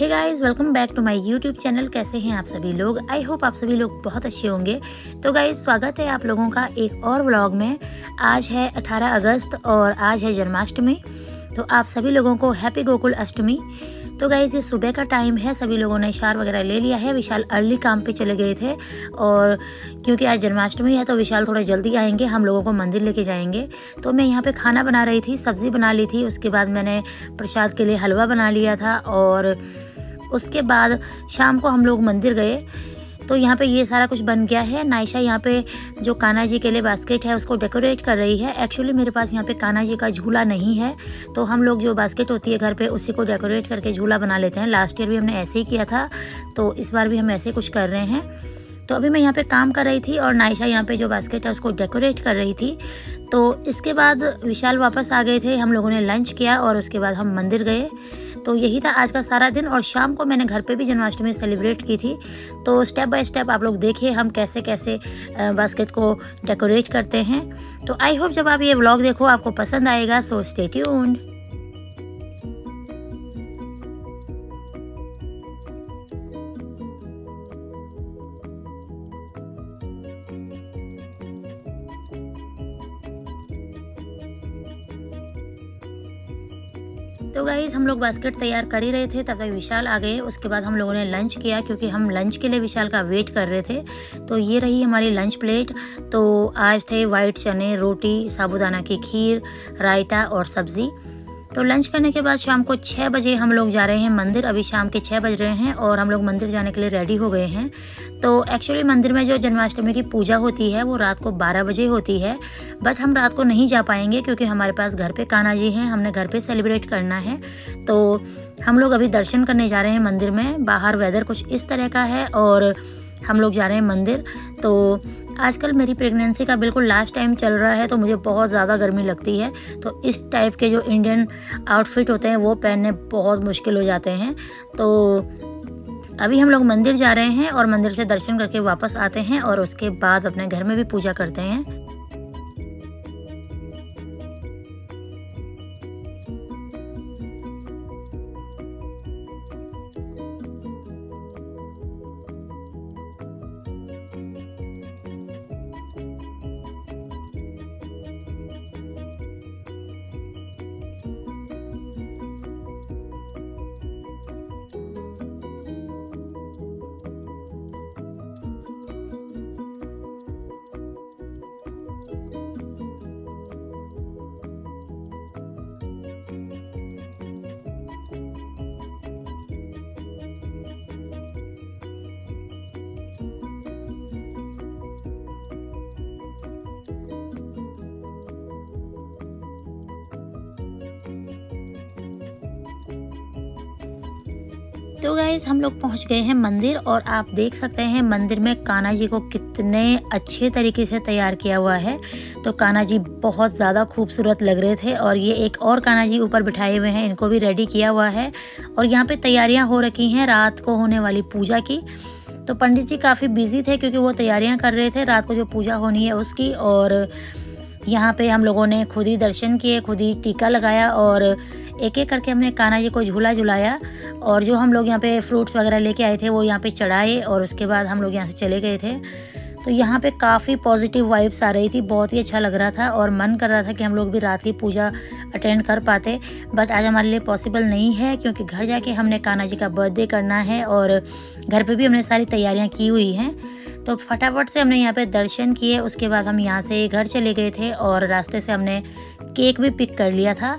Hey guys, welcome back to my YouTube channel. कैसे हैं आप सभी लोग? आई होप आप सभी लोग बहुत अच्छे होंगे। तो गाइस, स्वागत है आप लोगों का एक और व्लॉग में। आज है 18 अगस्त और आज है जन्माष्टमी। तो आप सभी लोगों को हैप्पी गोकुल अष्टमी। तो गाइस, ये सुबह का टाइम है, सभी लोगों ने इशार वगैरह ले लिया है। विशाल अर्ली काम पे चले गए थे और क्योंकि आज जन्माष्टमी है तो विशाल थोड़ा जल्दी आएंगे, हम लोगों को मंदिर लेके जाएंगे। तो मैं यहाँ पे खाना बना रही थी, सब्ज़ी बना ली थी। उसके बाद मैंने प्रसाद के लिए हलवा बना लिया था और उसके बाद शाम को हम लोग मंदिर गए। तो यहाँ पे ये सारा कुछ बन गया है। नायशा यहाँ पे जो कान्हा जी के लिए बास्केट है उसको डेकोरेट कर रही है। एक्चुअली मेरे पास यहाँ पे कान्हा जी का झूला नहीं है, तो हम लोग जो बास्केट होती है घर पे उसी को डेकोरेट करके झूला बना लेते हैं। लास्ट ईयर भी हमने ऐसे ही किया था, तो इस बार भी हम ऐसे कुछ कर रहे हैं। तो अभी मैं यहाँ पे काम कर रही थी और नायशा यहाँ पे जो बास्केट है उसको डेकोरेट कर रही थी। तो इसके बाद विशाल वापस आ गए थे, हम लोगों ने लंच किया और उसके बाद हम मंदिर गए। तो यही था आज का सारा दिन। और शाम को मैंने घर पे भी जन्माष्टमी सेलिब्रेट की थी। तो स्टेप बाय स्टेप आप लोग देखिए हम कैसे कैसे बास्केट को डेकोरेट करते हैं। तो आई होप जब आप ये व्लॉग देखो आपको पसंद आएगा। So stay tuned. तो गाइज़, हम लोग बास्केट तैयार कर ही रहे थे, तब तक विशाल आ गए। उसके बाद हम लोगों ने लंच किया क्योंकि हम लंच के लिए विशाल का वेट कर रहे थे। तो ये रही हमारी लंच प्लेट। तो आज थे वाइट चने, रोटी, साबूदाना की खीर, रायता और सब्ज़ी। तो लंच करने के बाद शाम को 6 बजे हम लोग जा रहे हैं मंदिर। अभी शाम के 6 बज रहे हैं और हम लोग मंदिर जाने के लिए रेडी हो गए हैं। तो एक्चुअली मंदिर में जो जन्माष्टमी की पूजा होती है वो रात को 12 बजे होती है, बट हम रात को नहीं जा पाएंगे क्योंकि हमारे पास घर पे कान्हा जी हैं, हमने घर पे सेलिब्रेट करना है। तो हम लोग अभी दर्शन करने जा रहे हैं मंदिर में। बाहर वेदर कुछ इस तरह का है और हम लोग जा रहे हैं मंदिर। तो आजकल मेरी प्रेगनेंसी का बिल्कुल लास्ट टाइम चल रहा है, तो मुझे बहुत ज़्यादा गर्मी लगती है। तो इस टाइप के जो इंडियन आउटफिट होते हैं वो पहनने बहुत मुश्किल हो जाते हैं। तो अभी हम लोग मंदिर जा रहे हैं और मंदिर से दर्शन करके वापस आते हैं और उसके बाद अपने घर में भी पूजा करते हैं। तो गाइज़, हम लोग पहुंच गए हैं मंदिर और आप देख सकते हैं मंदिर में कान्हा जी को कितने अच्छे तरीके से तैयार किया हुआ है। तो कान्हा जी बहुत ज़्यादा खूबसूरत लग रहे थे और ये एक और कान्हा जी ऊपर बिठाए हुए हैं, इनको भी रेडी किया हुआ है। और यहाँ पे तैयारियाँ हो रखी हैं रात को होने वाली पूजा की। तो पंडित जी काफ़ी बिजी थे क्योंकि वो तैयारियाँ कर रहे थे रात को जो पूजा होनी है उसकी। और यहाँ पे हम लोगों ने खुद ही दर्शन किए, खुद ही टीका लगाया और एक एक करके हमने कान्हा जी को झूला झुलाया। और जो हम लोग यहाँ पे फ्रूट्स वगैरह लेके आए थे वो यहाँ पे चढ़ाए और उसके बाद हम लोग यहाँ से चले गए थे। तो यहाँ पे काफ़ी पॉजिटिव वाइब्स आ रही थी, बहुत ही अच्छा लग रहा था और मन कर रहा था कि हम लोग भी रात की पूजा अटेंड कर पाते, बट आज हमारे लिए पॉसिबल नहीं है क्योंकि घर जाके हमने कान्हा जी का बर्थडे करना है और घर पे भी हमने सारी तैयारियाँ की हुई हैं। तो फटाफट से हमने यहाँ पे दर्शन किए। उसके बाद हम यहाँ से घर चले गए थे और रास्ते से हमने केक भी पिक कर लिया था।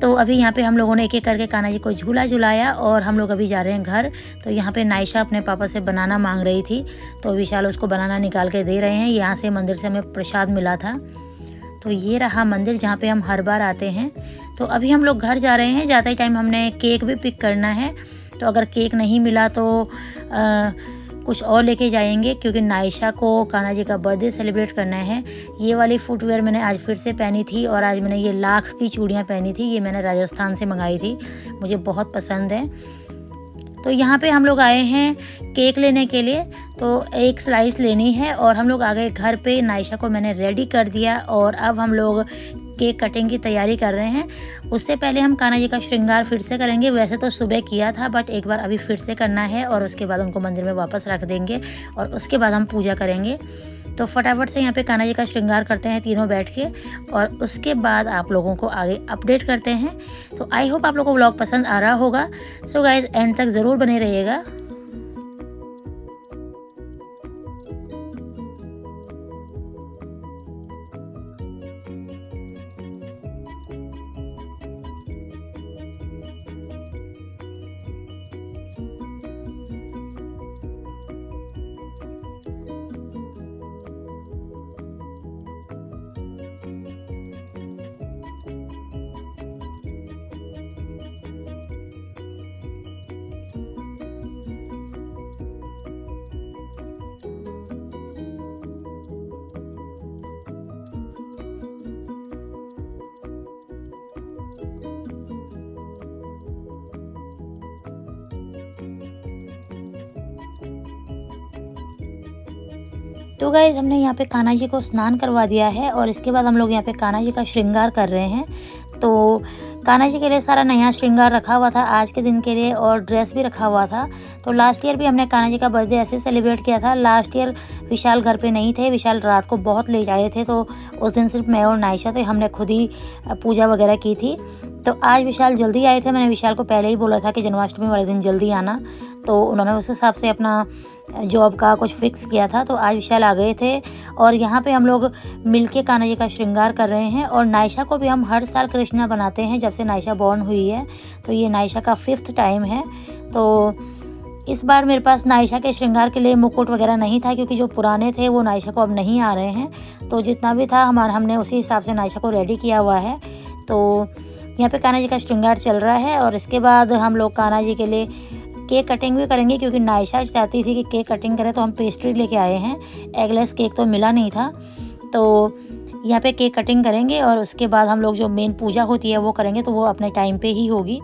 तो अभी यहाँ पे हम लोगों ने एक एक करके कान्हा जी को झूला झुलाया और हम लोग अभी जा रहे हैं घर। तो यहाँ पे नायशा अपने पापा से बनाना मांग रही थी, तो विशाल उसको बनाना निकाल के दे रहे हैं। यहाँ से मंदिर से हमें प्रसाद मिला था। तो ये रहा मंदिर जहाँ पे हम हर बार आते हैं। तो अभी हम लोग घर जा रहे हैं। जाते ही टाइम हमने केक भी पिक करना है। तो अगर केक नहीं मिला तो कुछ और लेके जाएंगे क्योंकि नायशा को कान्हा जी का बर्थडे सेलिब्रेट करना है। ये वाली फुटवेयर मैंने आज फिर से पहनी थी और आज मैंने ये लाख की चूड़ियाँ पहनी थी। ये मैंने राजस्थान से मंगाई थी, मुझे बहुत पसंद है। तो यहाँ पे हम लोग आए हैं केक लेने के लिए। तो एक स्लाइस लेनी है और हम लोग आ गए घर पे। नायशा को मैंने रेडी कर दिया और अब हम लोग केक कटिंग की तैयारी कर रहे हैं। उससे पहले हम कान्हा जी का श्रृंगार फिर से करेंगे। वैसे तो सुबह किया था, बट एक बार अभी फिर से करना है और उसके बाद उनको मंदिर में वापस रख देंगे और उसके बाद हम पूजा करेंगे। तो फटाफट से यहाँ पे कान्हा जी का श्रृंगार करते हैं तीनों बैठ के, और उसके बाद आप लोगों को आगे अपडेट करते हैं। तो आई होप आप लोगों को व्लॉग पसंद आ रहा होगा। सो गाइज, एंड तक ज़रूर बने रहिएगा। तो गाइज़, हमने यहाँ पे कान्हा जी को स्नान करवा दिया है और इसके बाद हम लोग यहाँ पे कान्हा जी का श्रृंगार कर रहे हैं। तो कान्हा जी के लिए सारा नया श्रृंगार रखा हुआ था आज के दिन के लिए, और ड्रेस भी रखा हुआ था। तो लास्ट ईयर भी हमने कान्हा जी का बर्थडे ऐसे सेलिब्रेट किया था। लास्ट ईयर विशाल घर पे नहीं थे, विशाल रात को बहुत लेट आए थे, तो उस दिन सिर्फ मैं और नायशा थे, हमने खुद ही पूजा वगैरह की थी। तो आज विशाल जल्दी आए थे। मैंने विशाल को पहले ही बोला था कि जन्माष्टमी वाले दिन जल्दी आना, तो उन्होंने उस हिसाब से अपना जॉब का कुछ फिक्स किया था। तो आज विशाल आ गए थे और यहाँ पे हम लोग मिलके कान्हा जी का श्रृंगार कर रहे हैं। और नायशा को भी हम हर साल कृष्णा बनाते हैं जब से नायशा बॉर्न हुई है। तो ये नायशा का 5th टाइम है। तो इस बार मेरे पास नायशा के श्रृंगार के लिए मुकुट वगैरह नहीं था, क्योंकि जो पुराने थे वो नायशा को अब नहीं आ रहे हैं। तो जितना भी था हमने उसी हिसाब से नायशा को रेडी किया हुआ है। तो यहाँ पे कान्हा जी का श्रृंगार चल रहा है और इसके बाद हम लोग कान्हा जी के लिए केक कटिंग भी करेंगे, क्योंकि नायशा चाहती थी कि केक कटिंग करें। तो हम पेस्ट्री लेके आए हैं। एगलेस केक तो मिला नहीं था, तो यहाँ पे केक कटिंग करेंगे और उसके बाद हम लोग जो मेन पूजा होती है वो करेंगे। तो वो अपने टाइम पे ही होगी।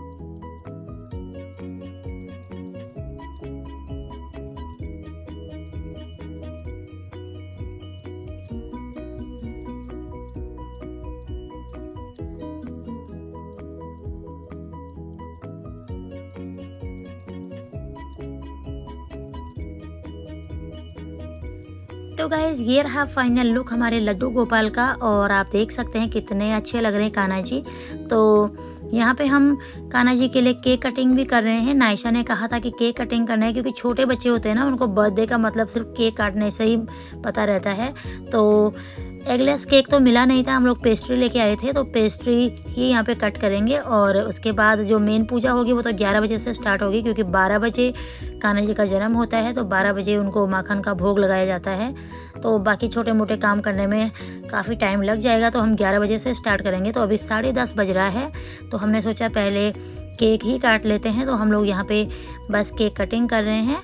तो गाइज़, ये रहा फाइनल लुक हमारे लड्डू गोपाल का, और आप देख सकते हैं कितने अच्छे लग रहे हैं कान्हा जी। तो यहाँ पे हम कान्हा जी के लिए केक कटिंग भी कर रहे हैं। नायशा ने कहा था कि केक कटिंग करना है, क्योंकि छोटे बच्चे होते हैं ना, उनको बर्थडे का मतलब सिर्फ केक काटने से ही पता रहता है। तो एगलेस केक तो मिला नहीं था, हम लोग पेस्ट्री लेके आए थे, तो पेस्ट्री ही यहाँ पे कट करेंगे। और उसके बाद जो मेन पूजा होगी वो तो 11 बजे से स्टार्ट होगी, क्योंकि 12 बजे कान्हा जी का जन्म होता है। तो 12 बजे उनको माखन का भोग लगाया जाता है। तो बाकी छोटे मोटे काम करने में काफ़ी टाइम लग जाएगा, तो हम 11 बजे से स्टार्ट करेंगे। तो अभी 10:30 बज रहा है, तो हमने सोचा पहले केक ही काट लेते हैं। तो हम लोग यहाँ पे बस केक कटिंग कर रहे हैं।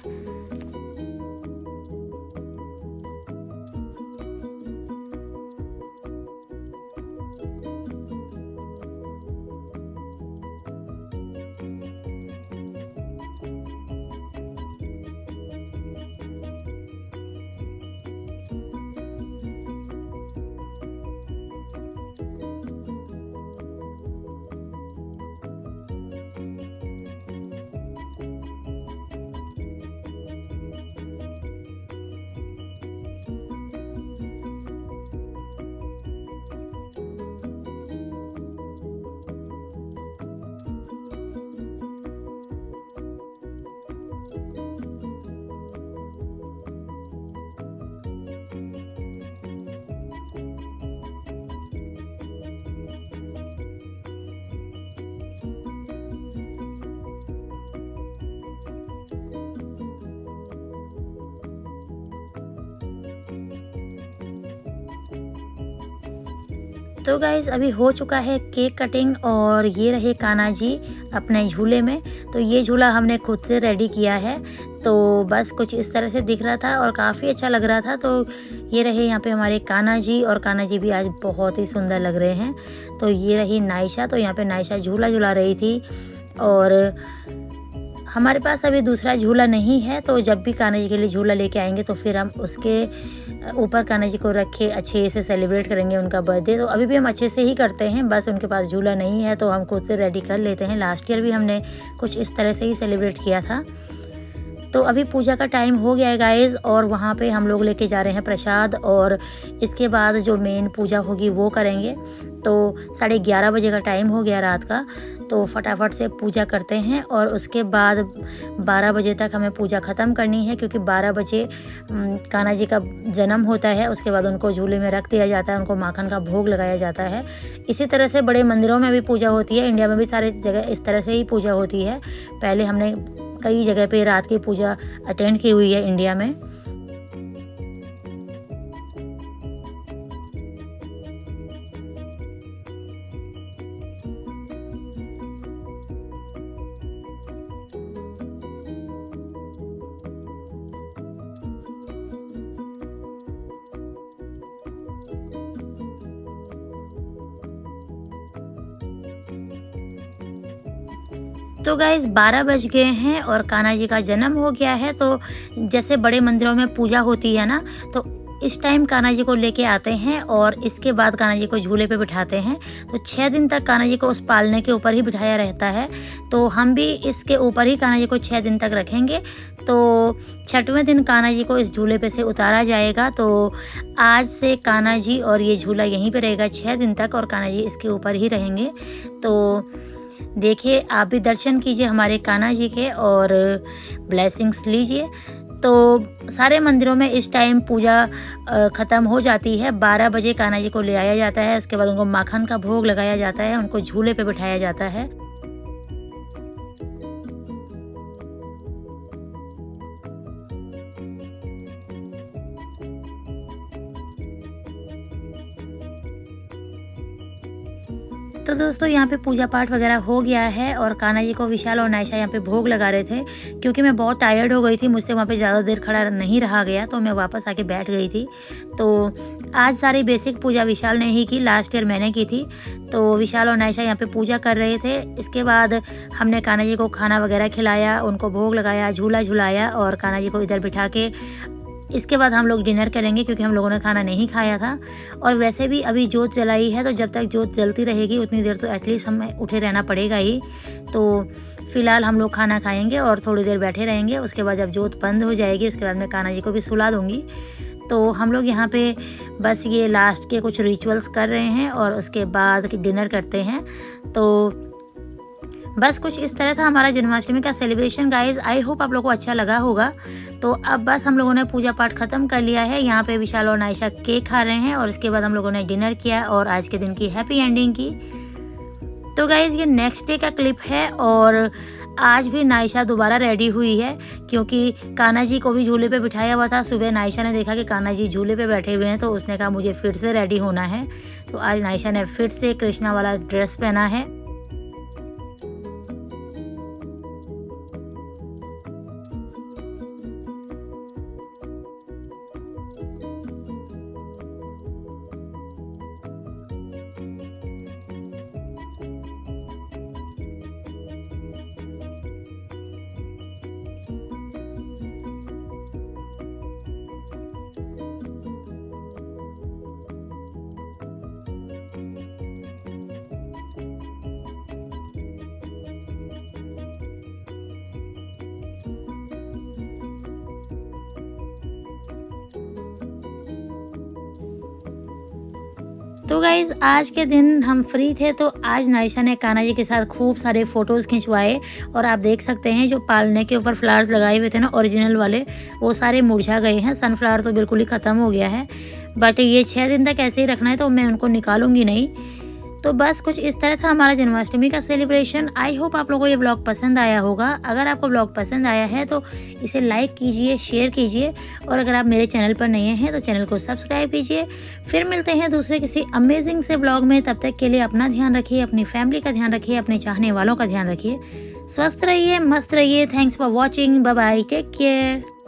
तो गाइज़, अभी हो चुका है केक कटिंग और ये रहे कान्हा जी अपने झूले में। तो ये झूला हमने खुद से रेडी किया है। तो बस कुछ इस तरह से दिख रहा था और काफ़ी अच्छा लग रहा था। तो ये रहे यहाँ पे हमारे कान्हा जी, और कान्हा जी भी आज बहुत ही सुंदर लग रहे हैं। तो ये रही नायशा। तो यहाँ पे नायशा झूला झूला रही थी और हमारे पास अभी दूसरा झूला नहीं है, तो जब भी कान्हा जी के लिए झूला लेके आएंगे तो फिर हम उसके ऊपर कान्हा जी को रख के अच्छे से सेलिब्रेट करेंगे उनका बर्थडे। तो अभी भी हम अच्छे से ही करते हैं, बस उनके पास झूला नहीं है तो हम खुद से रेडी कर लेते हैं। लास्ट ईयर भी हमने कुछ इस तरह से ही सेलिब्रेट किया था। तो अभी पूजा का टाइम हो गया है गाइज़, और वहाँ पे हम लोग लेके जा रहे हैं प्रसाद, और इसके बाद जो मेन पूजा होगी वो करेंगे। तो 11:30 बजे का टाइम हो गया रात का, तो फटाफट से पूजा करते हैं और उसके बाद 12 बजे तक हमें पूजा ख़त्म करनी है, क्योंकि 12 बजे कान्हा जी का जन्म होता है। उसके बाद उनको झूले में रख दिया जाता है, उनको माखन का भोग लगाया जाता है। इसी तरह से बड़े मंदिरों में भी पूजा होती है, इंडिया में भी सारे जगह इस तरह से ही पूजा होती है। पहले हमने कई जगह पे रात की पूजा अटेंड की हुई है इंडिया में। तो गाइज़ 12 बज गए हैं और कान्हा जी का जन्म हो गया है। तो जैसे बड़े मंदिरों में पूजा होती है ना, तो इस टाइम कान्हा जी को लेके आते हैं और इसके बाद कान्हा जी को झूले पे बिठाते हैं। तो 6 दिन तक कान्हा जी को उस पालने के ऊपर ही बिठाया रहता है। तो हम भी इसके ऊपर ही कान्हा जी को 6 दिन तक रखेंगे। तो 6वें दिन कान्हा जी को इस झूले पे से उतारा जाएगा। तो आज से कान्हा जी और ये झूला यहीं पे रहेगा 6 दिन तक, और कान्हा जी इसके ऊपर ही रहेंगे। तो देखिए, आप भी दर्शन कीजिए हमारे कान्हा जी के और ब्लेसिंग्स लीजिए। तो सारे मंदिरों में इस टाइम पूजा ख़त्म हो जाती है। 12 बजे कान्हा जी को ले आया जाता है, उसके बाद उनको माखन का भोग लगाया जाता है, उनको झूले पे बिठाया जाता है। तो दोस्तों यहाँ पे पूजा पाठ वगैरह हो गया है और कान्हा जी को विशाल और नायशा यहाँ पे भोग लगा रहे थे। क्योंकि मैं बहुत टायर्ड हो गई थी, मुझसे वहाँ पे ज़्यादा देर खड़ा नहीं रहा गया, तो मैं वापस आके बैठ गई थी। तो आज सारी बेसिक पूजा विशाल ने ही की, लास्ट ईयर मैंने की थी। तो विशाल और नायशा यहाँ पे पूजा कर रहे थे। इसके बाद हमने कान्हा जी को खाना वगैरह खिलाया, उनको भोग लगाया, झूला झुलाया और कान्हा जी को इधर बिठा के इसके बाद हम लोग डिनर करेंगे, क्योंकि हम लोगों ने खाना नहीं खाया था। और वैसे भी अभी जोत जलाई है, तो जब तक जोत जलती रहेगी उतनी देर तो एटलीस्ट हमें उठे रहना पड़ेगा ही। तो फिलहाल हम लोग खाना खाएंगे और थोड़ी देर बैठे रहेंगे। उसके बाद जब जोत बंद हो जाएगी उसके बाद मैं कान्हा जी को भी सुला दूँगी। तो हम लोग यहाँ पे बस ये लास्ट के कुछ रिचुअल्स कर रहे हैं और उसके बाद डिनर करते हैं। तो बस कुछ इस तरह था हमारा जन्माष्टमी का सेलिब्रेशन गाइज। आई होप आप लोगों को अच्छा लगा होगा। तो अब बस हम लोगों ने पूजा पाठ ख़त्म कर लिया है। यहाँ पे विशाल और नायशा केक खा रहे हैं और इसके बाद हम लोगों ने डिनर किया और आज के दिन की हैप्पी एंडिंग की। तो गाइज ये नेक्स्ट डे का क्लिप है और आज भी नायशा दोबारा रेडी हुई है, क्योंकि कान्हा जी को भी झूले पे बिठाया हुआ था। सुबह नायशा ने देखा कि कान्हा जी झूले पे बैठे हुए हैं, तो उसने कहा मुझे फिर से रेडी होना है। तो आज नायशा ने फिर से कृष्णा वाला ड्रेस पहना है। तो गाइज़ आज के दिन हम फ्री थे, तो आज नायशा ने कान्हा जी के साथ खूब सारे फ़ोटोज़ खिंचवाए। और आप देख सकते हैं जो पालने के ऊपर फ्लावर्स लगाए हुए थे ना ओरिजिनल वाले, वो सारे मुरझा गए हैं। सनफ्लावर तो बिल्कुल ही ख़त्म हो गया है, बट ये 6 दिन तक ऐसे ही रखना है, तो मैं उनको निकालूंगी नहीं। तो बस कुछ इस तरह था हमारा जन्माष्टमी का सेलिब्रेशन। आई होप आप लोगों को ये ब्लॉग पसंद आया होगा। अगर आपको ब्लॉग पसंद आया है तो इसे लाइक कीजिए, शेयर कीजिए, और अगर आप मेरे चैनल पर नए हैं तो चैनल को सब्सक्राइब कीजिए। फिर मिलते हैं दूसरे किसी अमेजिंग से ब्लॉग में। तब तक के लिए अपना ध्यान रखिए, अपनी फैमिली का ध्यान रखिए, अपने चाहने वालों का ध्यान रखिए। स्वस्थ रहिए, मस्त रहिए। Thanks for watching. Bye bye, take care.